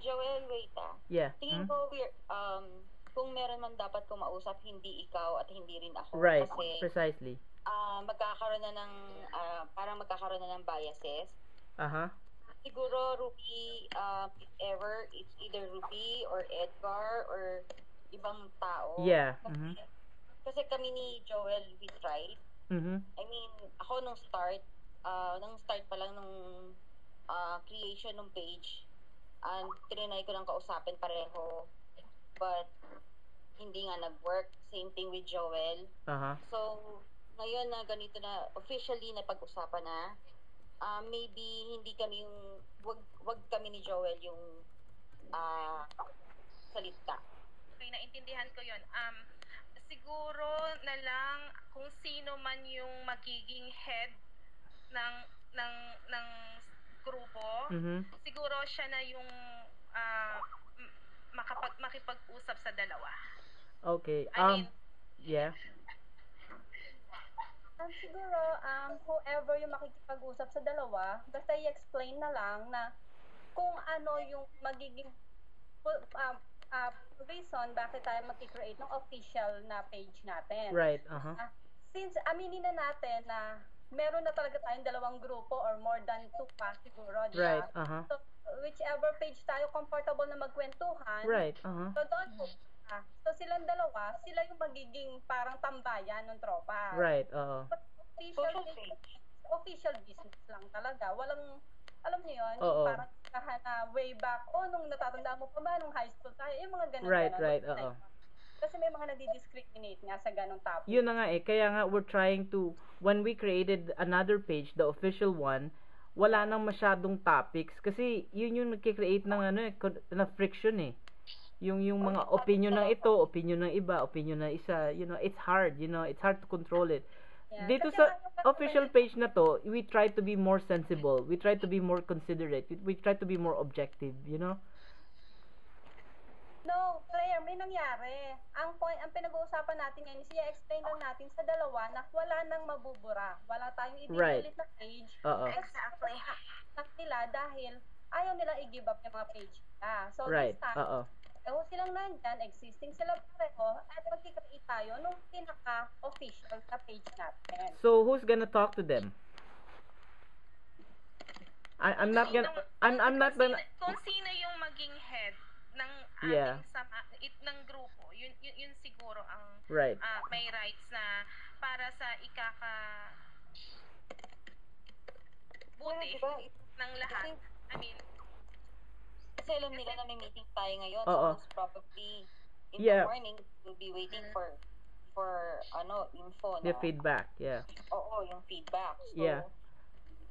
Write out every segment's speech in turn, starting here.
Joel, wait ah. Yeah. Tingin ko, kung meron man dapat kumausap, hindi ikaw at hindi rin ako. Right. Kasi, Precisely. magkakaroon na ng, parang magkakaroon na ng biases. Siguro, Ruby, if ever, it's either Ruby or Edgar or ibang tao. Yeah. Kasi kami ni Joel, we tried. I mean, ako nung start pa lang nung creation ng page, trinay ko lang kausapin pareho. But, hindi nga nag-work. Same thing with Joel. So, ngayon na ganito na, officially na pag-usapan na, maybe hindi kami yung, wag kami ni Joel yung salita. Okay, naintindihan ko yun. Siguro na lang kung sino man yung magiging head ng grupo, siguro siya na yung makipag-usap sa dalawa. Okay. Yeah. Siguro, whoever yung makikipag-usap sa dalawa, basta i-explain na lang na kung ano yung magiging reason bakit tayo mag-create ng official na page natin. Right. Since aminin na natin na meron na talaga tayong dalawang grupo or more than 2 pa siguro, right. So, whichever page tayo comfortable na magkwentuhan, right. So doon po. So silang dalawa, sila yung magiging parang tambayan ng tropa. Right. Official business lang talaga. Walang, alam niyo yun, parang way back, nung natatandaan mo pa ba, nung high school tayo, yung mga ganun. Right. Kasi may mga nadi-discriminate nga sa ganung topic. Yun na nga kaya nga we're trying to, when we created another page, the official one, wala nang masyadong topics kasi yun yung nagki-create ng na friction yung mga opinion ng ito, opinion ng iba, opinion ng isa, it's hard, it's hard to control it. Yeah. Dito sa official page na to, we try to be more sensible, we try to be more considerate, we try to be more objective, No, Claire, may nangyari. Ang pinag-uusapan natin ngayon is i-explain lang natin sa dalawa na wala nang mabubura. Wala tayong i-delete na page. Exactly. Nila dahil ayaw nilang i-give up yung mga page nila. So, right. this time, silang nandyan, existing sila pareho, at magkikreate tayo nung pinaka-official na page natin. So, who's gonna talk to them? I'm not gonna... Kung sino yung maging head ng ng grupo, yun siguro ang right. May rights na para sa buti ng lahat. I mean, kasi alam nila na may meeting tayo ngayon, so most probably in the morning we'll be waiting for info the feedback. Oo, yung feedback. So,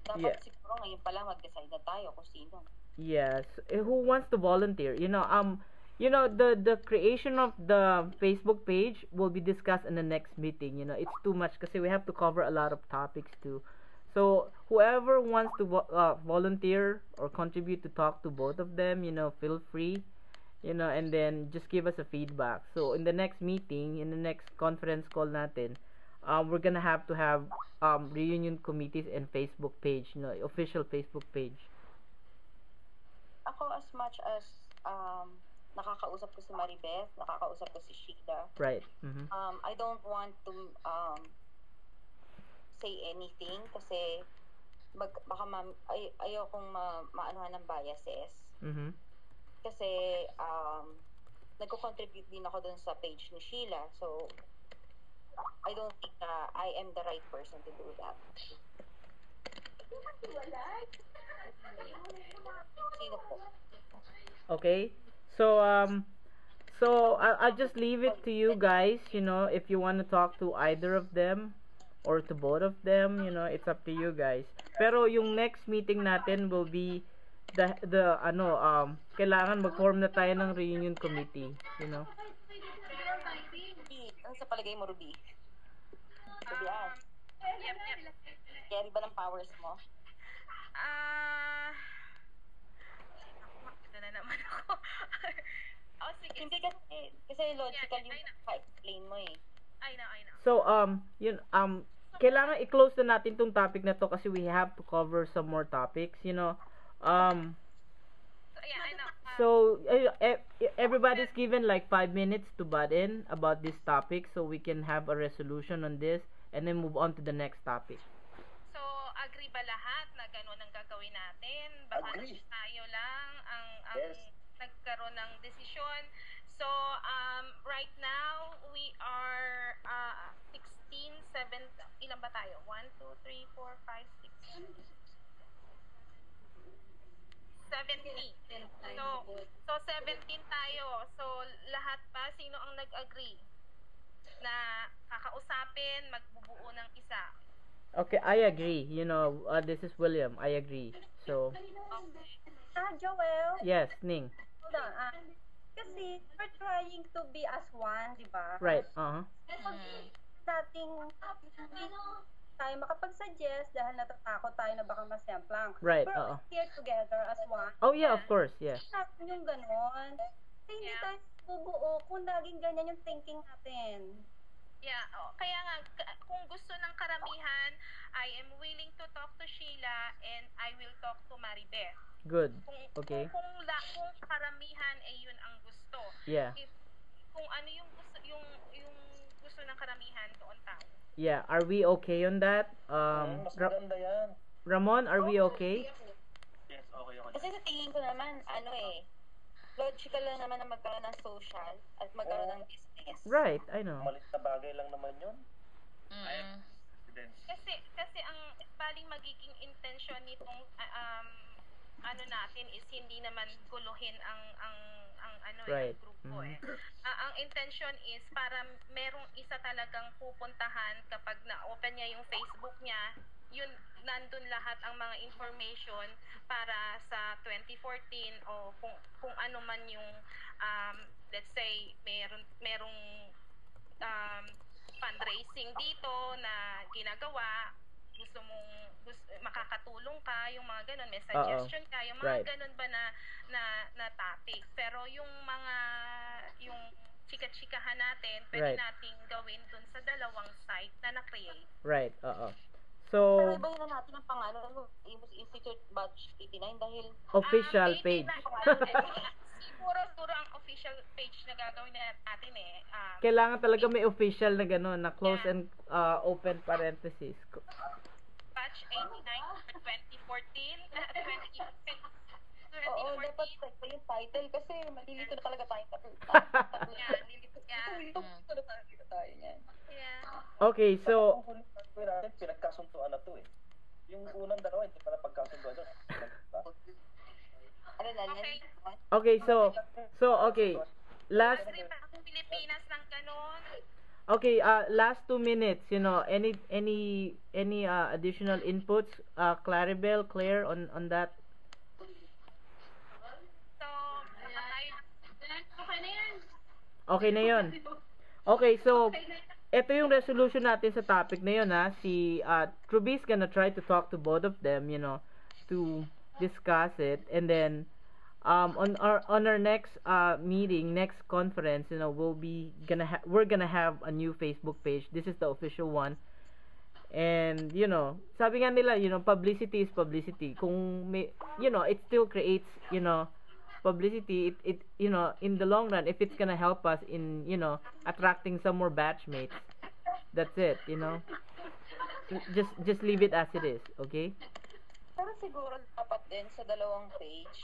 dapat siguro ngayon pa lang mag-decide na tayo kung sino. Yes. Who wants to volunteer? The creation of the Facebook page will be discussed in the next meeting. It's too much because we have to cover a lot of topics too. So whoever wants to volunteer or contribute to talk to both of them, feel free. And then just give us a feedback. So in the next meeting, in the next conference call natin, we're gonna have to have reunion committees and Facebook page, official Facebook page. Ako, as much as nakakausap ko si Maribeth, nakakausap ko si Sheila. Right. I don't want to say anything kasi baka ayokong maanuhan ng biases. Kasi nagko-contribute din ako dun sa page ni Sheila. So, I don't think I am the right person to do that. Okay. So I'll just leave it to you guys, if you want to talk to either of them or to both of them, it's up to you guys. Pero yung next meeting natin will be kailangan mag-form na tayo ng reunion committee, Ano sa palagay mo, Ruby? Carry ba ng powers mo? Na naman ako. Sige. Hindi kasi logical yung pa-explain mo I know. So, kailangan i-close na natin tong topic na to kasi we have to cover some more topics, I know. So everybody's given like 5 minutes to butt in about this topic, so we can have a resolution on this and then move on to the next topic. So, agree ba lahat na gano'n ang gagawin natin? Baka Agree. tayo lang ang Yes. nagkaroon ng desisyon. So, right now, we are 16, 7, ilan ba tayo? 1, 2, 3, 4, 5, 6, 17. So 17 tayo. So, lahat ba? Sino ang nag-agree na kakausapin, magbubuo ng isa? Okay, I agree. This is William. I agree. So, Okay. Joel, yes, Ning. hold on. Kasi we're trying to be as one, di ba? Right. Uh-huh. Nating tayo makapag-suggest dahil natatakot tayo na baka masemplang. Right, We're oo. here together as one. Oh, yeah, of course. Yeah. Natin yung ganon. Kasi hindi Yeah. tayo bubuo kung laging ganyan yung thinking natin. Yeah, kaya nga, kung gusto ng karamihan, I am willing to talk to Sheila and I will talk to Maribeth. Good. Kung, Okay. kung karamihan ay yun ang gusto. Yeah. Kung ano yung gusto ng karamihan, doon tayo. Yeah. Are we okay on that? Mas maganda yan. Ramon, are we okay? Yes, okay. Kasi sa tingin ko naman, logical lang naman na magkaroon ng social at magkaroon ng business. Right. I know. Malit na bagay lang naman yun. Kasi ang baling magiging intention nitong natin is hindi naman guluhin ang Right. grupo ang intention is para merong isa talagang pupuntahan kapag na-open niya yung Facebook niya, yun nandun lahat ang mga information para sa 2014 o kung ano man yung let's say merong fundraising dito na ginagawa, makakatulong ka, yung mga ganun, may suggestion ka, yung mga Right. ganun ba na topic. Pero yung chika-chikahan natin, pwede Right. nating gawin dun sa dalawang site na na-create. Right. Oo. Pero So, iba na natin ang pangalan ng Imus Institute Batch 89 dahil official Maybe page. siguro ang official page na gagawin natin Kailangan talaga may official na gano'n, na close and open parenthesis. Batch 89 for 2014 oo, dapat 2014. sakto yung title kasi malilito na talaga tayo. Yeah, Malilito na talaga tayo niyan. yeah. Okay, so, Ang huli natin, pinagkasunduan na to eh. Yung unang dalawa, hindi pa na pagkasunduan doon. Ano na Okay. yan? okay, okay. Last, Agree ba ang Pilipinas ng ganun? okay, last 2 minutes, any additional inputs, Claribel, Claire, on that? So, Okay na yun. Okay, so, ito yung resolution natin sa topic na yun, ha. Si Truby's gonna try to talk to both of them, to discuss it. And then, on our next meeting, next conference, we're gonna have a new Facebook page. This is the official one. And, sabi nga nila, publicity is publicity. Kung may, it still creates, publicity, it in the long run, if it's gonna help us in, attracting some more batchmates, that's it, just leave it as it is, okay? Pero siguro dapat din sa dalawang page,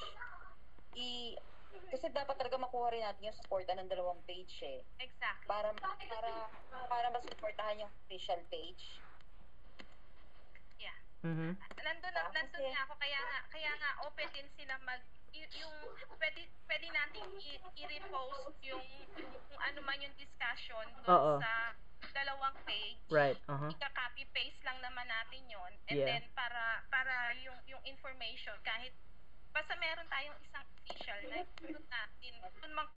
kasi dapat talaga makuha rin natin yung supportan ng dalawang page exactly. Para masuportahan yung official page. Yeah. Mhm. Nandun nga ako, kaya nga open din sila yung pwede nating i-repost yung kung ano man yung discussion Oo. dun sa dalawang page. Right. Uh-huh. Ika-copy paste lang naman natin yon, and Yeah. then para yung information, kahit basta meron tayong isang official na natin dun